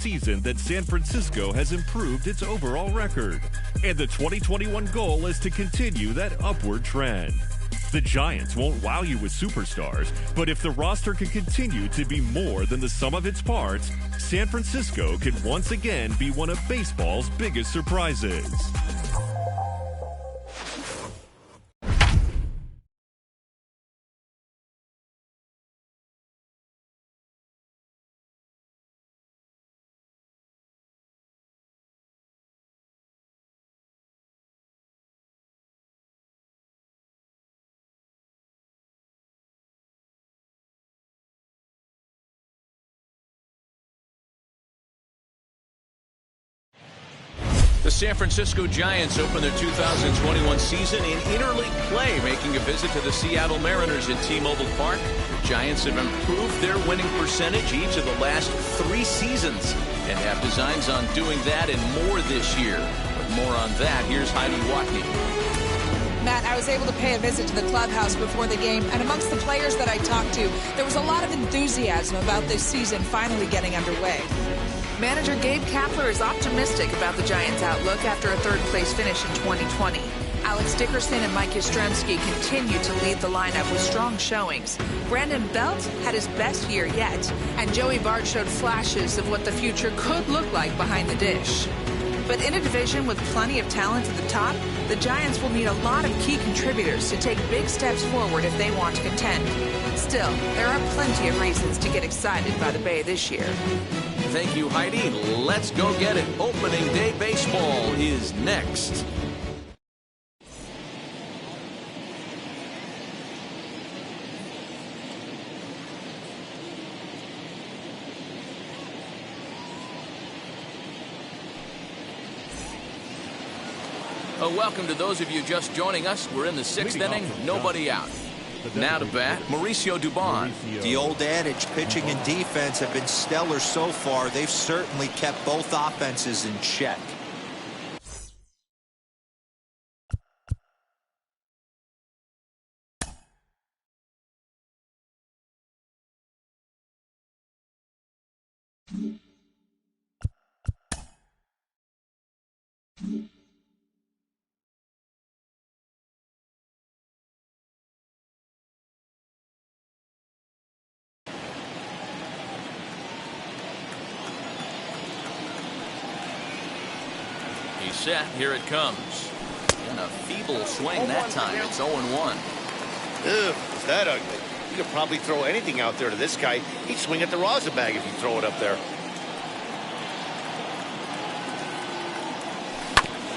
season that San Francisco has improved its overall record. And the 2021 goal is to continue that upward trend. The Giants won't wow you with superstars, but if the roster can continue to be more than the sum of its parts, San Francisco could once again be one of baseball's biggest surprises. The San Francisco Giants open their 2021 season in interleague play, making a visit to the Seattle Mariners at T-Mobile Park. The Giants have improved their winning percentage each of the last 3 seasons and have designs on doing that and more this year. But more on that, here's Heidi Watney. Matt, I was able to pay a visit to the clubhouse before the game, and amongst the players that I talked to, there was a lot of enthusiasm about this season finally getting underway. Manager Gabe Kapler is optimistic about the Giants' outlook after a third-place finish in 2020. Alex Dickerson and Mike Yastrzemski continue to lead the lineup with strong showings. Brandon Belt had his best year yet, and Joey Bart showed flashes of what the future could look like behind the dish. But in a division with plenty of talent at the top, the Giants will need a lot of key contributors to take big steps forward if they want to contend. Still, there are plenty of reasons to get excited by the Bay this year. Thank you, Heidi. Let's go get it. Opening day baseball is next. Welcome to those of you just joining us. We're in the 6th inning, nobody out. Now to bat, Mauricio Dubon. The old adage, pitching and defense have been stellar so far. They've certainly kept both offenses in check. He's set. Here it comes. And a feeble swing that time. It's 0-1. Ugh, is that ugly? You could probably throw anything out there to this guy. He'd swing at the rosin bag if you throw it up there.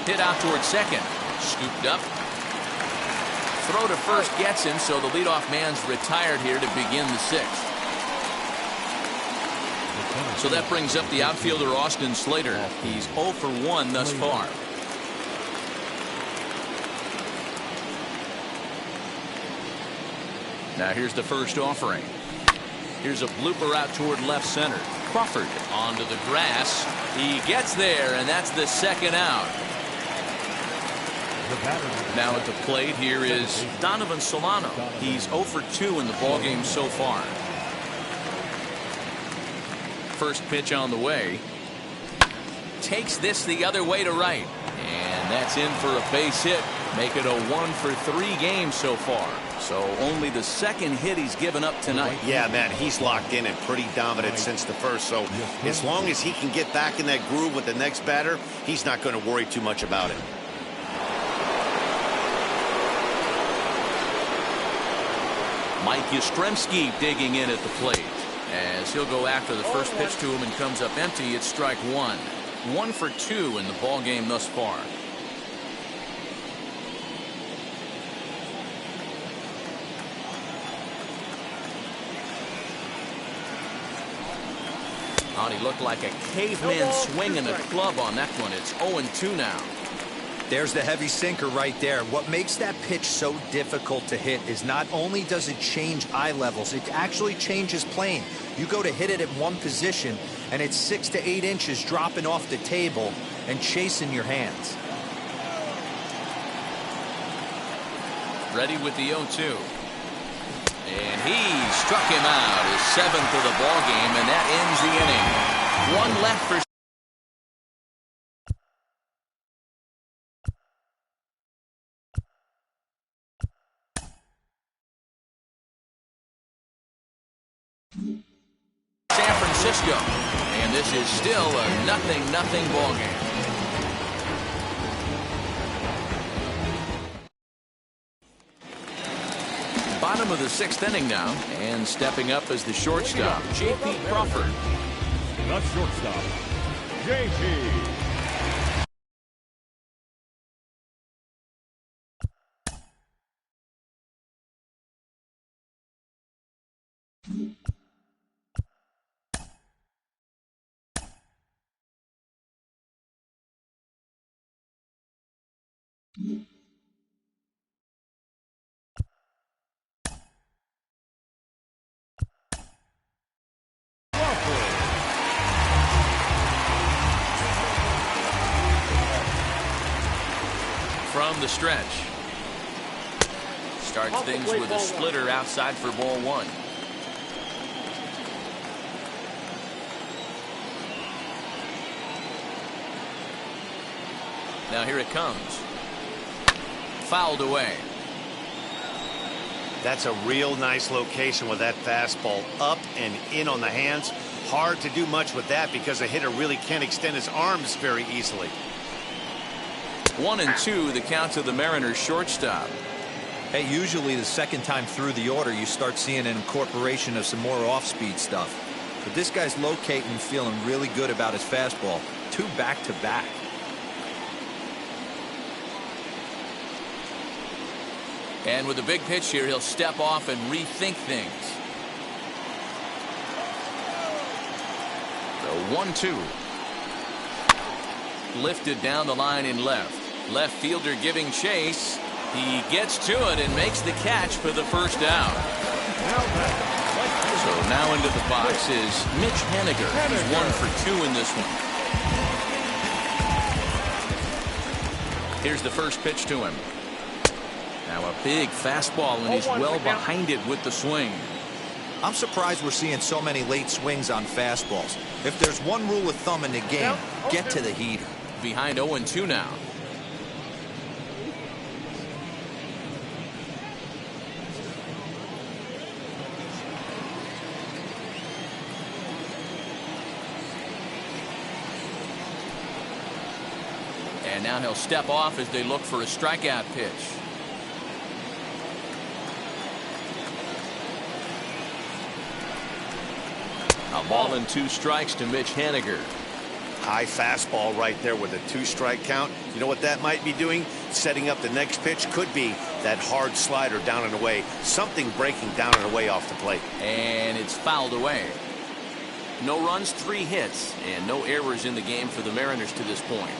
Hit out towards second. Scooped up. Throw to first gets him, so the leadoff man's retired here to begin the 6th. So that brings up the outfielder Austin Slater. He's 0 for 1 thus far. Now here's the first offering. Here's a blooper out toward left center. Crawford onto the grass. He gets there, and that's the second out. Now at the plate, here is Donovan Solano. He's 0 for 2 in the ballgame so far. First pitch on the way. Takes this the other way to right. And that's in for a base hit. Make it a 1 for 3 game so far. So only the second hit he's given up tonight. Yeah, man, he's locked in and pretty dominant since the first. So as long as he can get back in that groove with the next batter, he's not going to worry too much about it. Mike Yastrzemski digging in at the plate. As he'll go after the first pitch to him and comes up empty, it's strike 1. 1 for 2 in the ball game thus far. Oh, he looked like a caveman swinging a club on that one. It's 0-2 now. There's the heavy sinker right there. What makes that pitch so difficult to hit is not only does it change eye levels, it actually changes plane. You go to hit it at one position, and it's 6 to 8 inches dropping off the table and chasing your hands. Ready with the 0-2. And he struck him out, his 7th of the ball game, and that ends the inning. One left for San Francisco. And this is still a 0-0 ball game. Bottom of the 6th inning now, and stepping up as the shortstop, J.P. Crawford. The shortstop, J.P. From the stretch. Starts things with a splitter outside for ball 1. Now here it comes. Fouled away. That's a real nice location with that fastball up and in on the hands. Hard to do much with that because a hitter really can't extend his arms very easily. 1-2, the count to the Mariners shortstop. Hey, usually the second time through the order, you start seeing an incorporation of some more off-speed stuff. But this guy's locating and feeling really good about his fastball. 2 back-to-back. And with a big pitch here, he'll step off and rethink things. The 1-2. Lifted down the line in left. Left fielder giving chase. He gets to it and makes the catch for the first out. So now into the box is Mitch Haniger. He's 1 for 2 in this one. Here's the first pitch to him. Now a big fastball, and he's well behind it with the swing. I'm surprised we're seeing so many late swings on fastballs. If there's one rule of thumb in the game, get to the heater. Behind 0-2 now. And now he'll step off as they look for a strikeout pitch. A ball and 2 strikes to Mitch Haniger. High fastball right there with a 2-strike count. You know what that might be doing? Setting up the next pitch. Could be that hard slider down and away. Something breaking down and away off the plate. And it's fouled away. No runs, 3 hits, and no errors in the game for the Mariners to this point.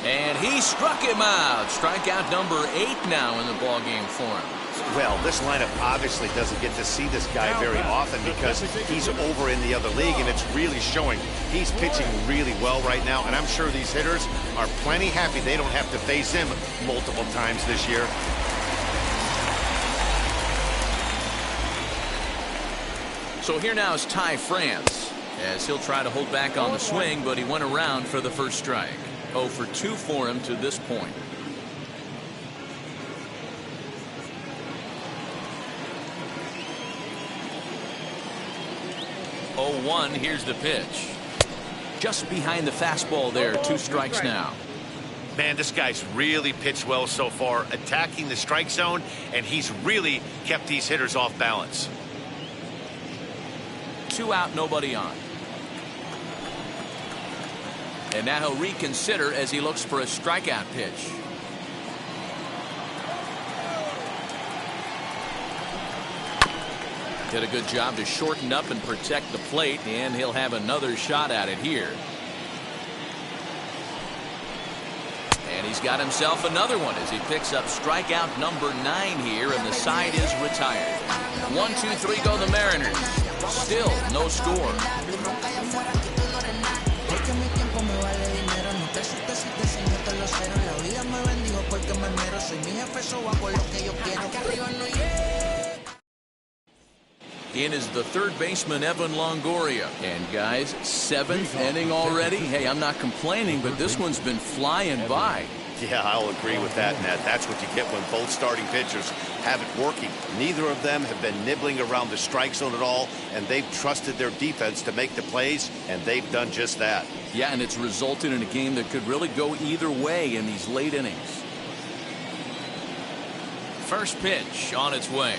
And he struck him out. Strikeout number 8 now in the ballgame for him. Well, this lineup obviously doesn't get to see this guy very often because he's over in the other league, and it's really showing. He's pitching really well right now, and I'm sure these hitters are plenty happy they don't have to face him multiple times this year. So here now is Ty France, as he'll try to hold back on the swing, but he went around for the first strike. 0 for 2 for him to this point. Here's the pitch. Just behind the fastball there. 2 strikes now. Man, this guy's really pitched well so far, attacking the strike zone, and he's really kept these hitters off balance. 2 out, nobody on. And now he'll reconsider as he looks for a strikeout pitch. Did a good job to shorten up and protect the plate, and he'll have another shot at it here. And he's got himself another one as he picks up strikeout number 9 here, and the side is retired. 1, 2, 3 go the Mariners. Still no score. In is the third baseman, Evan Longoria. And guys, 7th inning already. Hey, I'm not complaining, but this one's been flying by. Yeah, I'll agree with that, Ned. That's what you get when both starting pitchers have it working. Neither of them have been nibbling around the strike zone at all, and they've trusted their defense to make the plays, and they've done just that. Yeah, and it's resulted in a game that could really go either way in these late innings. First pitch on its way.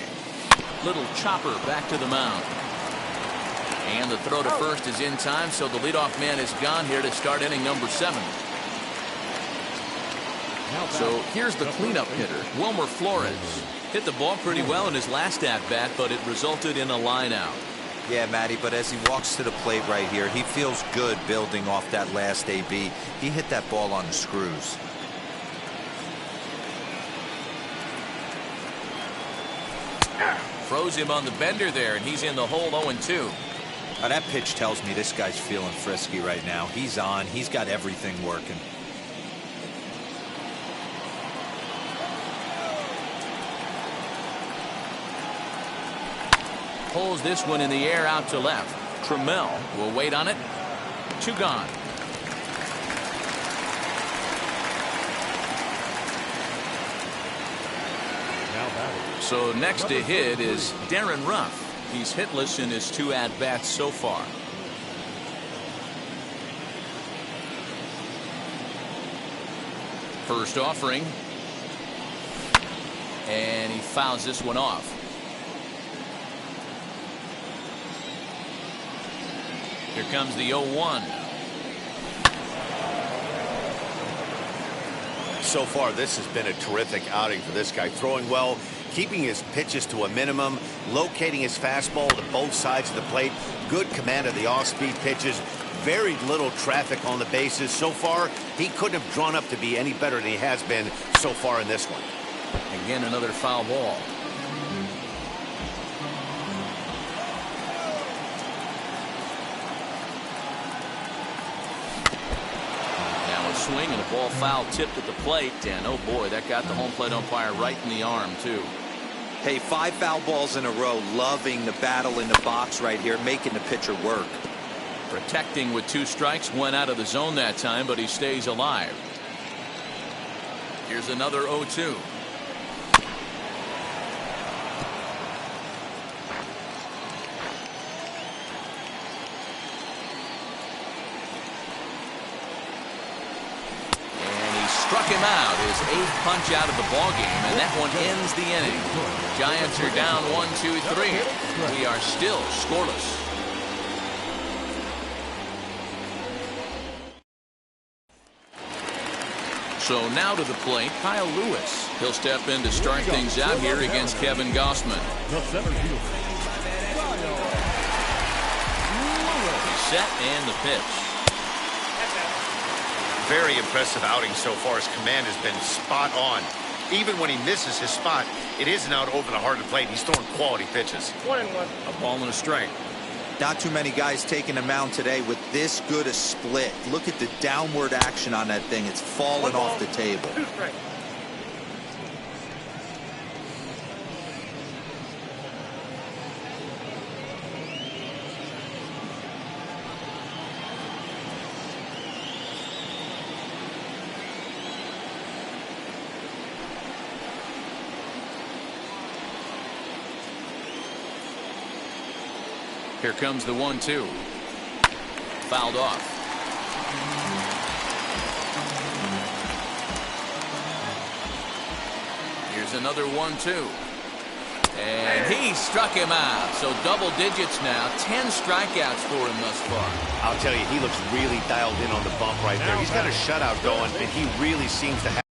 Little chopper back to the mound. And the throw to first is in time, so the leadoff man is gone here to start inning number 7. So here's the cleanup hitter, Wilmer Flores. Hit the ball pretty well in his last at-bat, but it resulted in a line out. Yeah, Matty, but as he walks to the plate right here, he feels good building off that last AB. He hit that ball on the screws. Froze him on the bender there, and he's in the hole 0-2. Now that pitch tells me this guy's feeling frisky right now. He's on. He's got everything working. Pulls this one in the air out to left. Trammell will wait on it. 2 gone. So next to hit is Darren Ruff. He's hitless in his 2 at-bats so far. First offering. And he fouls this one off. Here comes the 0-1. So far, this has been a terrific outing for this guy. Throwing well, keeping his pitches to a minimum, locating his fastball to both sides of the plate, good command of the off-speed pitches, very little traffic on the bases. So far, he couldn't have drawn up to be any better than he has been so far in this one. Again, another foul ball. Swing and a ball foul tipped at the plate, and oh boy, that got the home plate umpire right in the arm too. Hey, 5 foul balls in a row. Loving the battle in the box right here, making the pitcher work. Protecting with 2 strikes, went out of the zone that time, but he stays alive. Here's another 0-2. Struck him out, his 8th punch out of the ballgame, and that one ends the inning. Giants are down 1-2-3. We are still scoreless. So now to the plate, Kyle Lewis. He'll step in to start things out here against Kevin Gossman. Set and the pitch. Very impressive outing so far. His command has been spot on. Even when he misses his spot, it isn't out over the heart of the plate. He's throwing quality pitches. 1-1. A ball and a strike. Not too many guys taking the mound today with this good a split. Look at the downward action on that thing. It's falling off the table. Here comes the 1-2. Fouled off. Here's another 1-2. And he struck him out. So double digits now. 10 strikeouts for him thus far. I'll tell you, he looks really dialed in on the bump right there. He's got a shutout going, and he really seems to have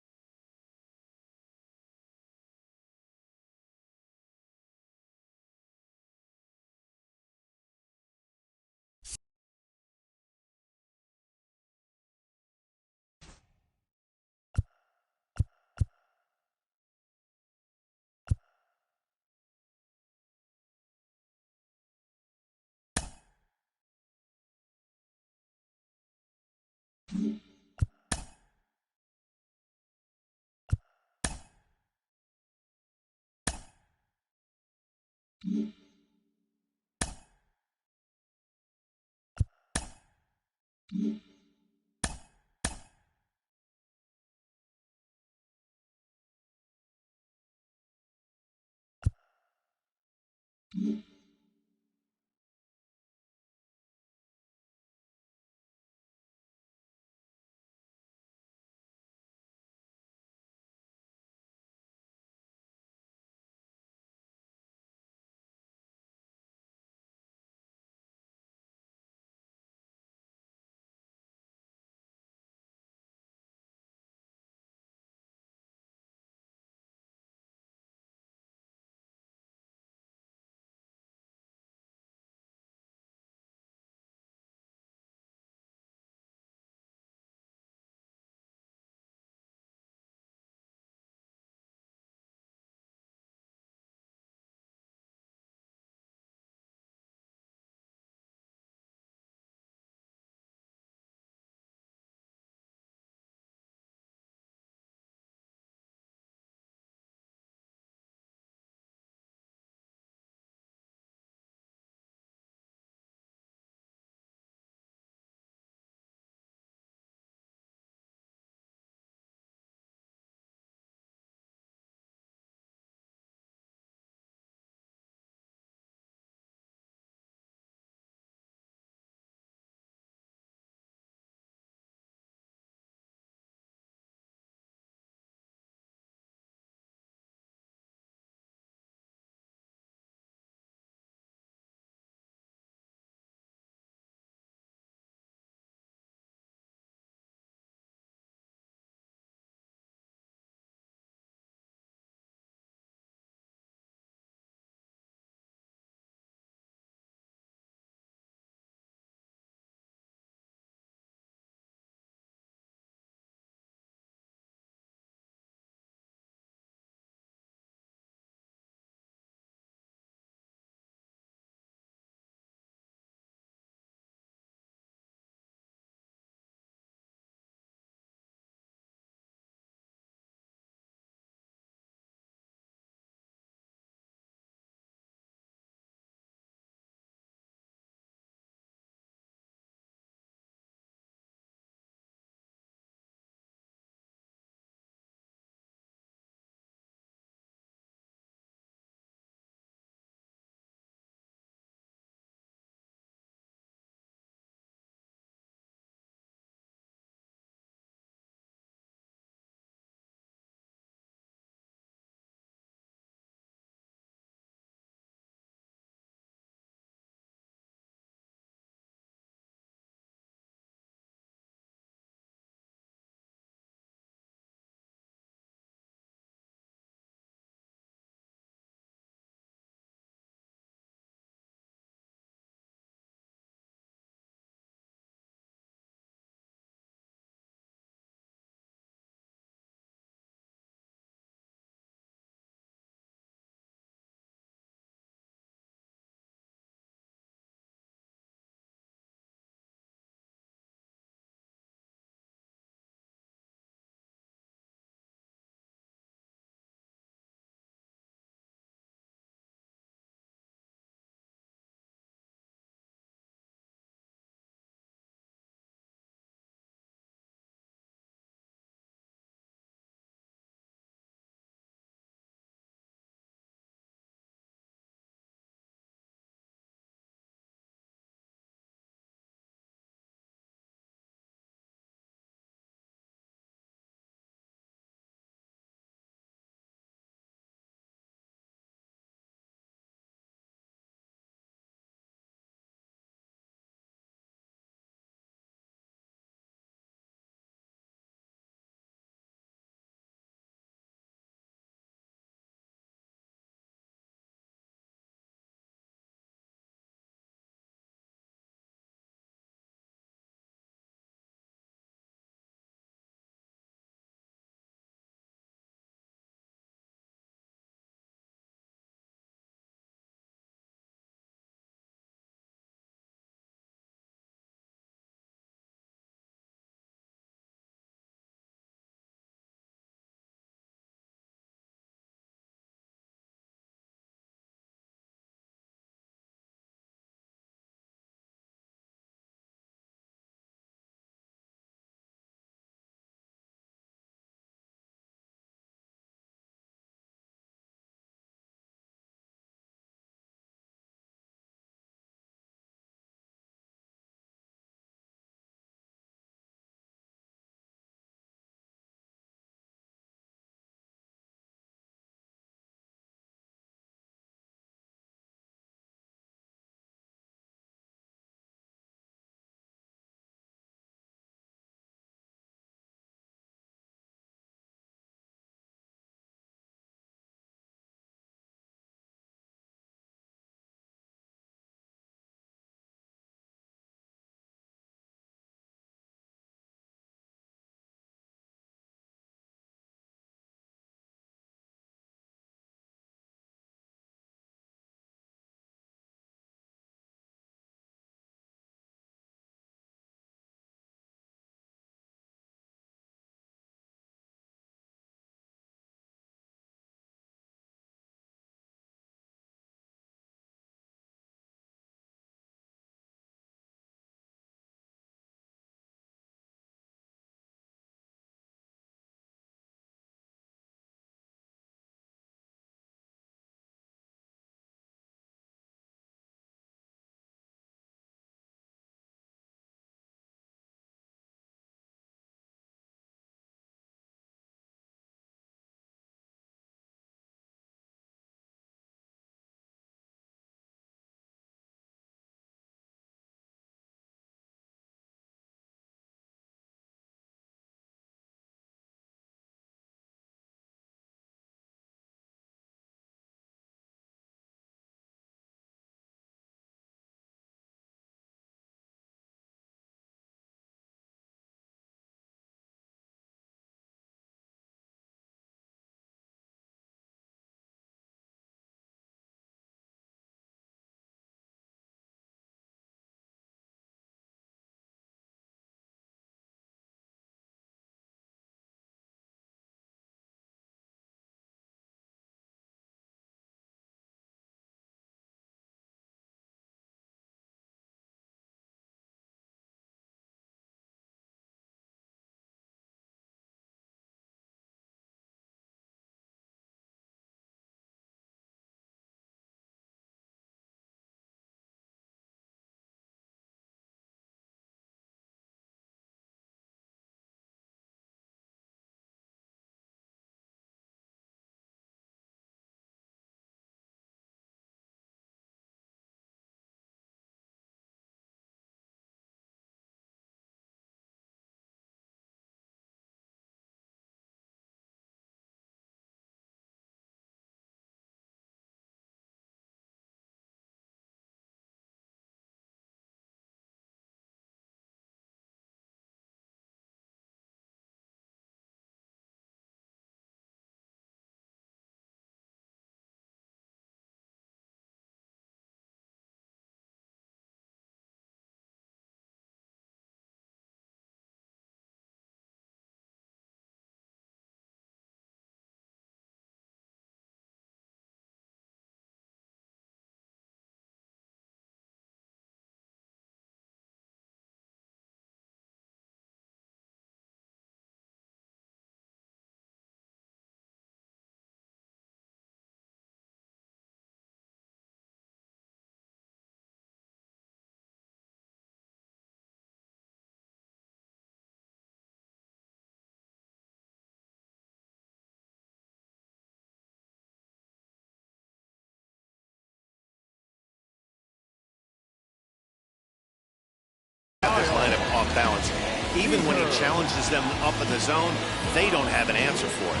even when he challenges them up in the zone, they don't have an answer for it.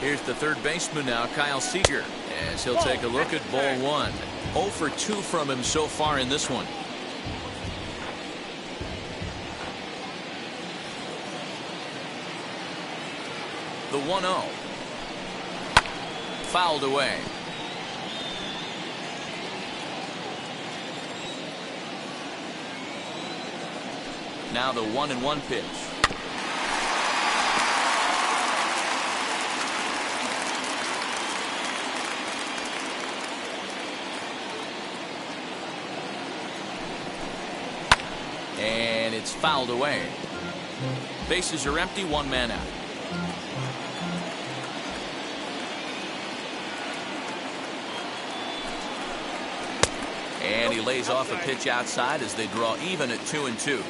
Here's the third baseman now, Kyle Seager, as he'll take a look at ball one. 0 for 2 from him so far in this one. The 1-0. Fouled away. Now the 1-1 pitch. And it's fouled away. Bases are empty, one man out. And he lays off a pitch outside as they draw even at 2-2.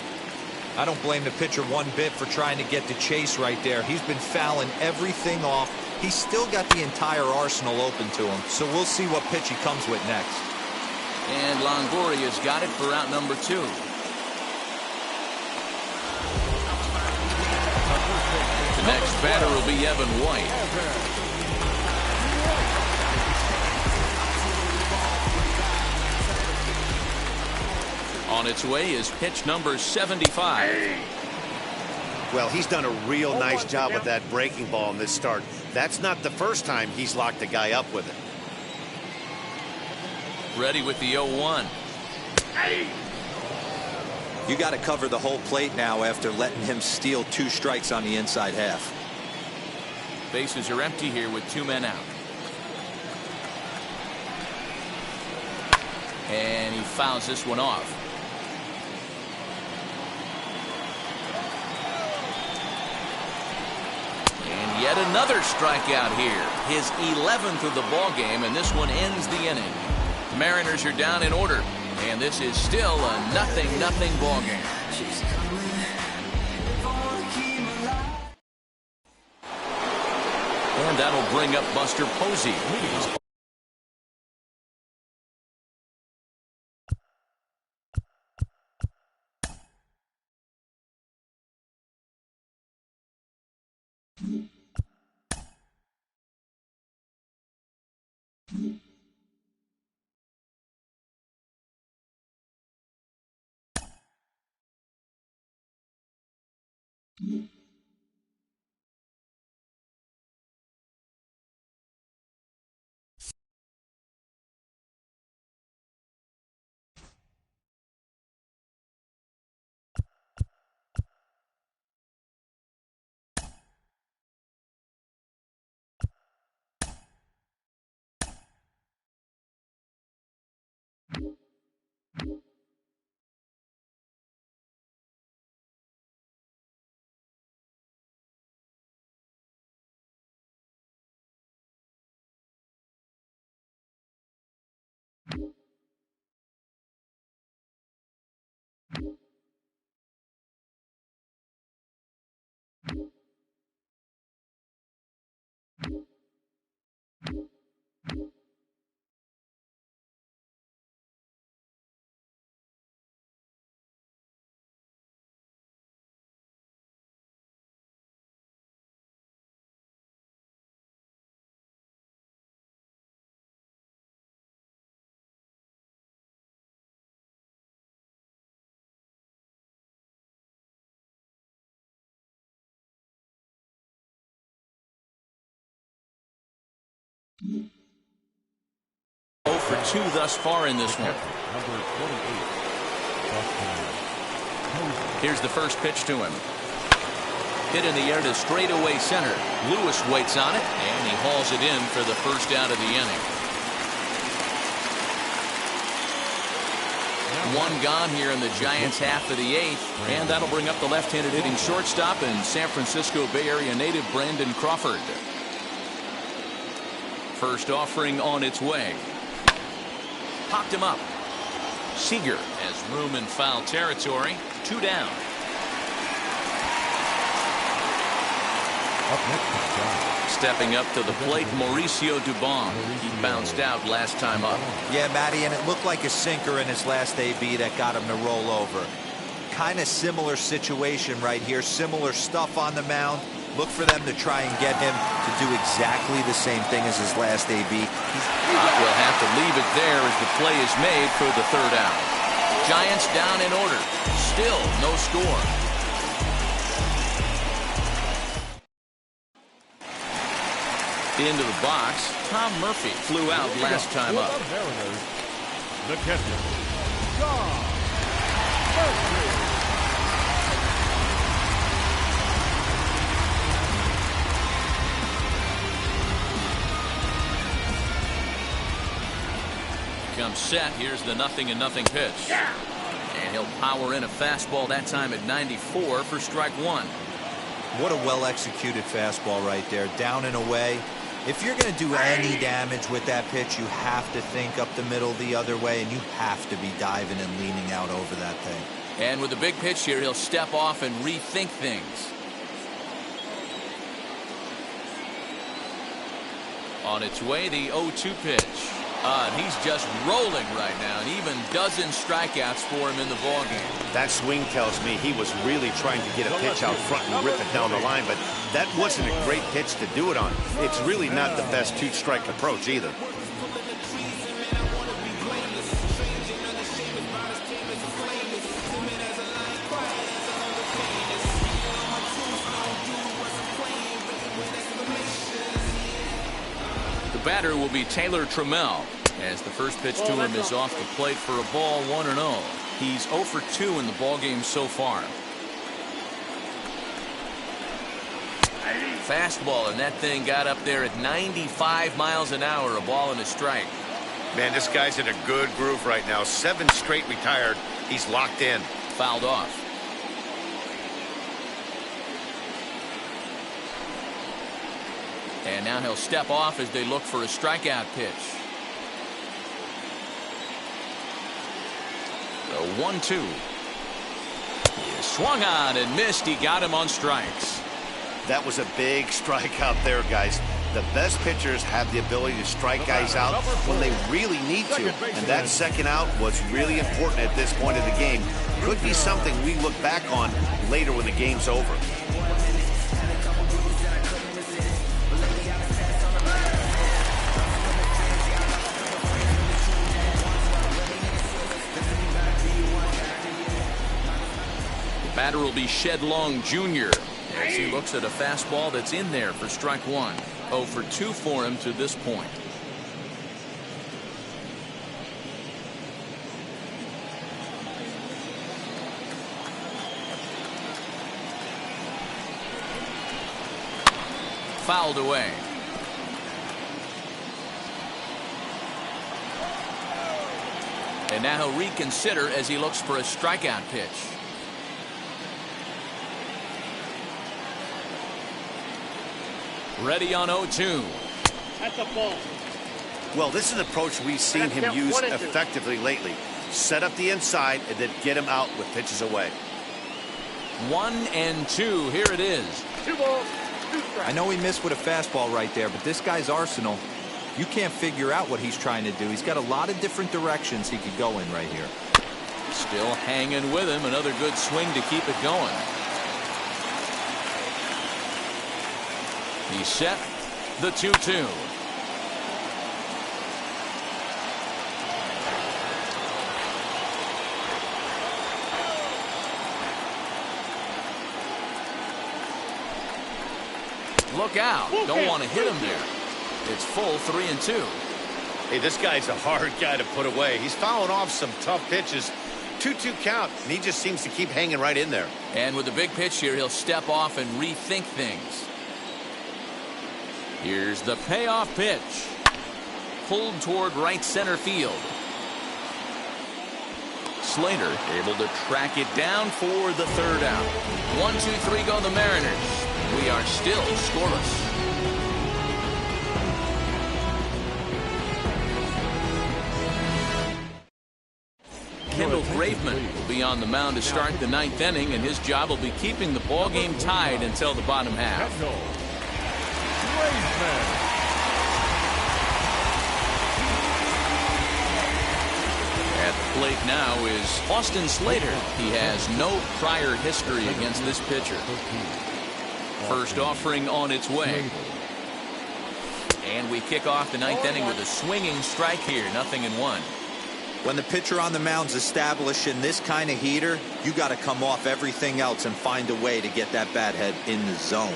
I don't blame the pitcher one bit for trying to get the chase right there. He's been fouling everything off. He's still got the entire arsenal open to him, so we'll see what pitch he comes with next. And Longoria's got it for out number 2. The next batter will be Evan White. On its way is pitch number 75. Well, he's done a real nice job with that breaking ball in this start. That's not the first time he's locked a guy up with it. Ready with the 0-1. You got to cover the whole plate now after letting him steal 2 strikes on the inside half. Bases are empty here with 2 men out. And he fouls this one off. And yet another strikeout here. His 11th of the ball game, and this one ends the inning. Mariners are down in order, and this is still a 0-0 ball game. And that'll bring up Buster Posey. For 2 thus far in this one. Here's the first pitch to him. Hit in the air to straightaway center. Lewis waits on it, and he hauls it in for the first out of the inning. 1 gone here in the Giants' half of the 8th, and that'll bring up the left-handed hitting shortstop and San Francisco Bay Area native Brandon Crawford. First offering on its way. Popped him up. Seager has room in foul territory. 2 down. Stepping up to the plate, Mauricio Dubon. He bounced out last time up. Yeah, Matty, and it looked like a sinker in his last AB that got him to roll over. Kind of similar situation right here. Similar stuff on the mound. Look for them to try and get him to do exactly the same thing as his last AB. We'll have to leave it there as the play is made for the third out. Giants down in order. Still no score. Into the box, Tom Murphy flew out last time up. The catcher, Tom Murphy. Comes set. Here's the 0-0 pitch. And he'll power in a fastball that time at 94 for strike one. What a well-executed fastball right there. Down and away. If you're going to do any damage with that pitch, you have to think up the middle the other way, and you have to be diving and leaning out over that thing. And with the big pitch here, he'll step off and rethink things. On its way, the 0-2 pitch. He's just rolling right now, and even dozen strikeouts for him in the ballgame. That swing tells me he was really trying to get a pitch out front and rip it down the line, but that wasn't a great pitch to do it on. It's really not the best two-strike approach either. The batter will be Taylor Trammell, as the first pitch to him is off the plate for a ball, 1-0. He's 0 for 2 in the ballgame so far. Fastball, and that thing got up there at 95 miles an hour, a ball and a strike. Man, this guy's in a good groove right now. 7 straight retired. He's locked in. Fouled off. And now he'll step off as they look for a strikeout pitch. The 1-2. He swung on and missed. He got him on strikes. That was a big strike out there, guys. The best pitchers have the ability to strike guys out when they really need to. And that second out was really important at this point of the game. Could be something we look back on later when the game's over. Batter will be Shed Long Jr. as he looks at a fastball that's in there for strike one. 0 for 2 for him to this point. Fouled away. And now he'll reconsider as he looks for a strikeout pitch. Ready on 0-2. At the ball. Well, this is an approach we've seen him use effectively lately. Set up the inside and then get him out with pitches away. 1-2. Here it is. 2 balls, 2 strikes. I know he missed with a fastball right there, but this guy's arsenal, you can't figure out what he's trying to do. He's got a lot of different directions he could go in right here. Still hanging with him. Another good swing to keep it going. He's set. The 2-2. Look out. Don't want to hit him there. It's full 3-2. Hey, this guy's a hard guy to put away. He's fouling off some tough pitches. 2-2 count, and he just seems to keep hanging right in there. And with the big pitch here, he'll step off and rethink things. Here's the payoff pitch. Pulled toward right center field. Slater able to track it down for the third out. 1-2-3 go the Mariners. We are still scoreless. Kendall Graveman will be on the mound to start the 9th inning, and his job will be keeping the ball game tied until the bottom half. At the plate now is Austin Slater. He has no prior history against this pitcher. First offering on its way. And we kick off the ninth inning with a swinging strike here. 0-1. When the pitcher on the mound's establishing this kind of heater, you got to come off everything else and find a way to get that bat head in the zone.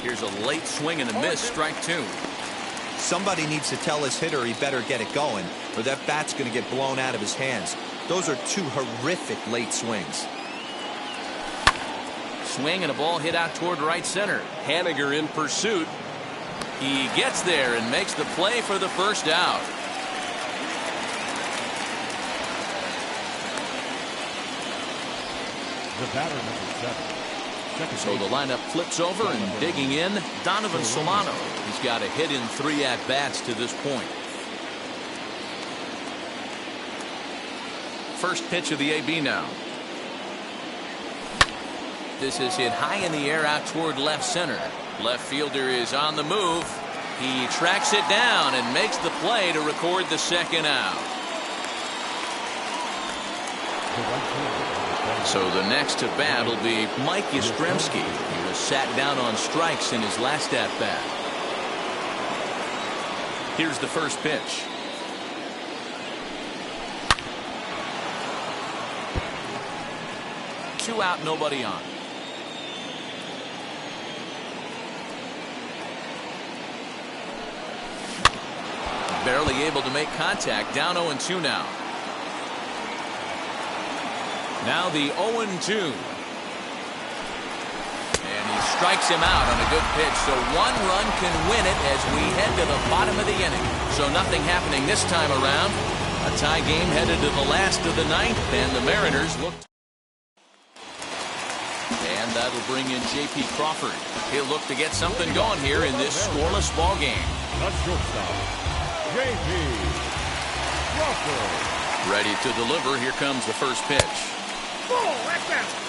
Here's a late swing and a miss. Strike 2. Somebody needs to tell his hitter he better get it going, or that bat's going to get blown out of his hands. Those are 2 horrific late swings. Swing and a ball hit out toward right center. Haniger in pursuit. He gets there and makes the play for the first out. The batter, number 7. So the lineup flips over, and digging in, Donovan Solano. He's got a hit in 3 at-bats to this point. First pitch of the AB now. This is hit high in the air out toward left center. Left fielder is on the move. He tracks it down and makes the play to record the second out. So the next to bat will be Mike Yastrzemski. He was sat down on strikes in his last at bat. Here's the first pitch. Two out, nobody on. Barely able to make contact. Down 0-2 now. Now the 0-2. And he strikes him out on a good pitch. So 1 run can win it as we head to the bottom of the inning. So nothing happening this time around. A tie game headed to the last of the ninth, and the Mariners look. And that'll bring in J.P. Crawford. He'll look to get something going here in this scoreless ball game. The shortstop, J.P. Crawford. Ready to deliver. Here comes the first pitch. Oh, that's out.